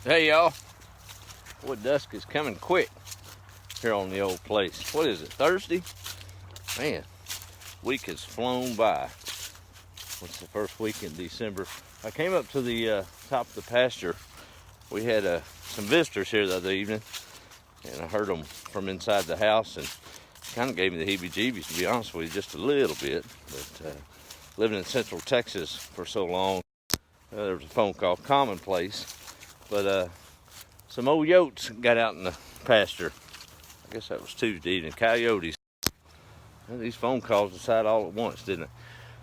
Hey y'all, boy, dusk is coming quick here on the old place. What is it, Thursday? Man, week has flown by. What's the first week in December? I came up to the top of the pasture. We had some visitors here the other evening, and I heard them from inside the house, and kind of gave me the heebie-jeebies, to be honest with you, just a little bit. But living in Central Texas for so long, there was a phone call, commonplace. But some old yotes got out in the pasture. I guess that was Tuesday evening. Coyotes. And these phone calls decided all at once, didn't it?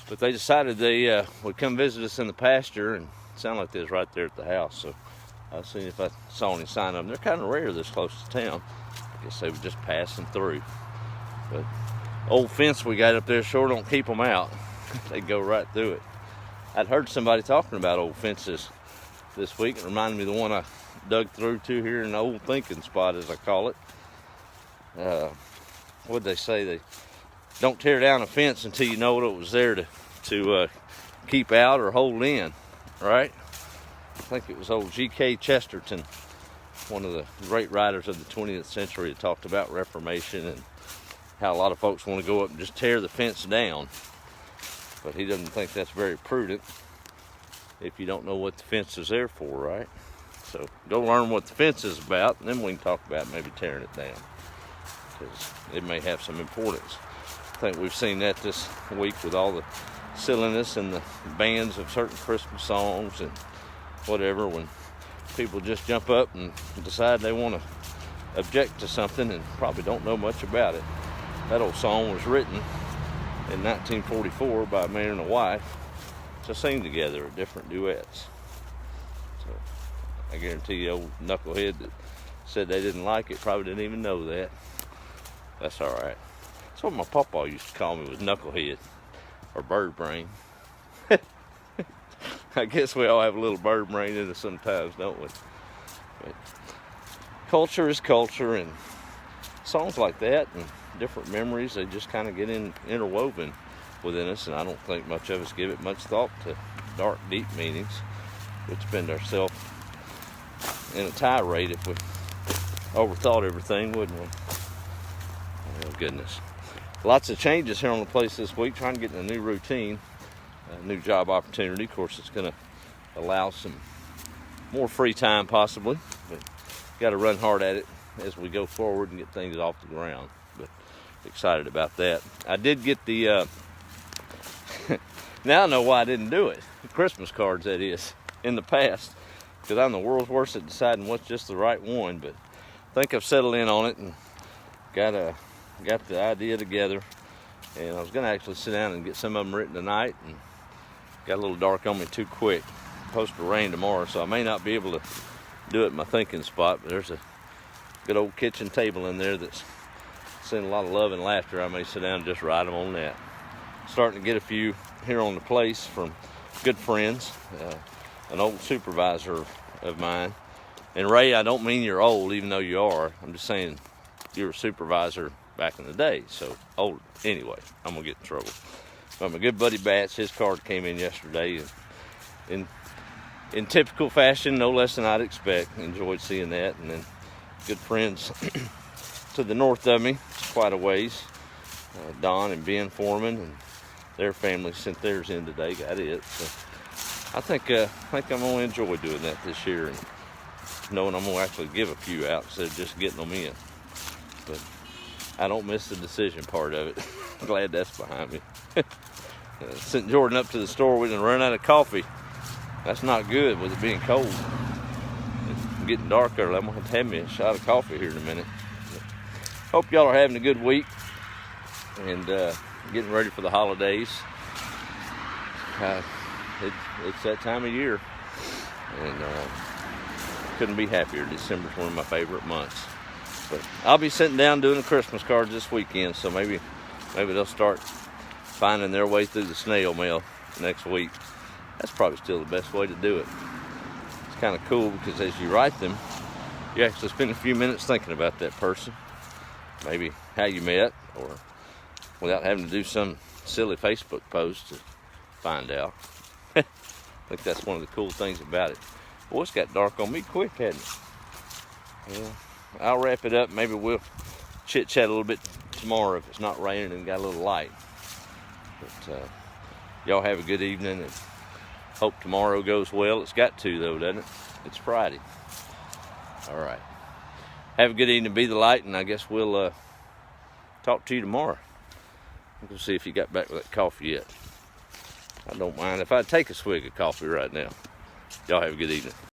But they decided they would come visit us in the pasture, and it sounded like they was right there at the house. So I was seeing if I saw any sign of them. They're kind of rare this close to town. I guess they were just passing through. But old fence we got up there sure don't keep them out. They go right through it. I'd heard somebody talking about old fences this week. It reminded me of the one I dug through to here in the old thinking spot, as I call it. What'd they say? They don't tear down a fence until you know what it was there to keep out or hold in, right? I think it was old G.K. Chesterton, one of the great writers of the 20th century, that talked about Reformation and how a lot of folks want to go up and just tear the fence down. But he doesn't think that's very prudent if you don't know what the fence is there for, right? So go learn what the fence is about, and then we can talk about maybe tearing it down, because it may have some importance. I think we've seen that this week with all the silliness and the bans of certain Christmas songs and whatever, when people just jump up and decide they want to object to something and probably don't know much about it. That old song was written in 1944 by a man and a wife to sing together at different duets. So I guarantee you, old knucklehead that said they didn't like it probably didn't even know that. That's all right. That's what my papa used to call me, was knucklehead or bird brain. I guess we all have a little bird brain in us sometimes, don't we? But culture is culture, and songs like that and different memories, they just kind of get interwoven within us, and I don't think much of us give it much thought to dark, deep meanings. We'd spend ourselves in a tirade if we overthought everything, wouldn't we? Oh, goodness. Lots of changes here on the place this week, trying to get in a new routine, a new job opportunity. Of course, it's going to allow some more free time possibly, but got to run hard at it as we go forward and get things off the ground. But excited about that. I did get the now I know why I didn't do it. The Christmas cards, that is, in the past, because I'm the world's worst at deciding what's just the right one. But I think I've settled in on it and got the idea together. And I was going to actually sit down and get some of them written tonight, and got a little dark on me too quick. It's supposed to rain tomorrow, so I may not be able to do it in my thinking spot. But there's a good old kitchen table in there that's sending a lot of love and laughter. I may sit down and just write them on that. Starting to get a few here on the place from good friends, an old supervisor of mine. And Ray, I don't mean you're old, even though you are. I'm just saying you were a supervisor back in the day, so old. Anyway, I'm gonna get in trouble. But my good buddy Bats, his card came in yesterday, and in typical fashion, no less than I'd expect. Enjoyed seeing that. And then good friends to the north of me, quite a ways, Don and Ben Foreman, and their family sent theirs in today. Got it. So I think I'm gonna enjoy doing that this year, and knowing I'm gonna actually give a few out instead of just getting them in. But I don't miss the decision part of it. Glad that's behind me. Sent Jordan up to the store. We didn't run out of coffee. That's not good with it being cold. It's getting dark early. I'm gonna have me a shot of coffee here in a minute. But hope y'all are having a good week and getting ready for the holidays. It's that time of year, and couldn't be happier. December's one of my favorite months. But I'll be sitting down doing the Christmas cards this weekend, so maybe they'll start finding their way through the snail mail next week. That's probably still the best way to do it. It's kind of cool because as you write them, you actually spend a few minutes thinking about that person, maybe how you met, or without having to do some silly Facebook post to find out. I think that's one of the cool things about it. Boy, it's got dark on me quick, hasn't it? Well, I'll wrap it up. Maybe we'll chit-chat a little bit tomorrow if it's not raining and got a little light. But y'all have a good evening, and hope tomorrow goes well. It's got to, though, doesn't it? It's Friday. All right. Have a good evening. Be the light, and I guess we'll talk to you tomorrow. We'll see if you got back with that coffee yet. I don't mind if I take a swig of coffee right now. Y'all have a good evening.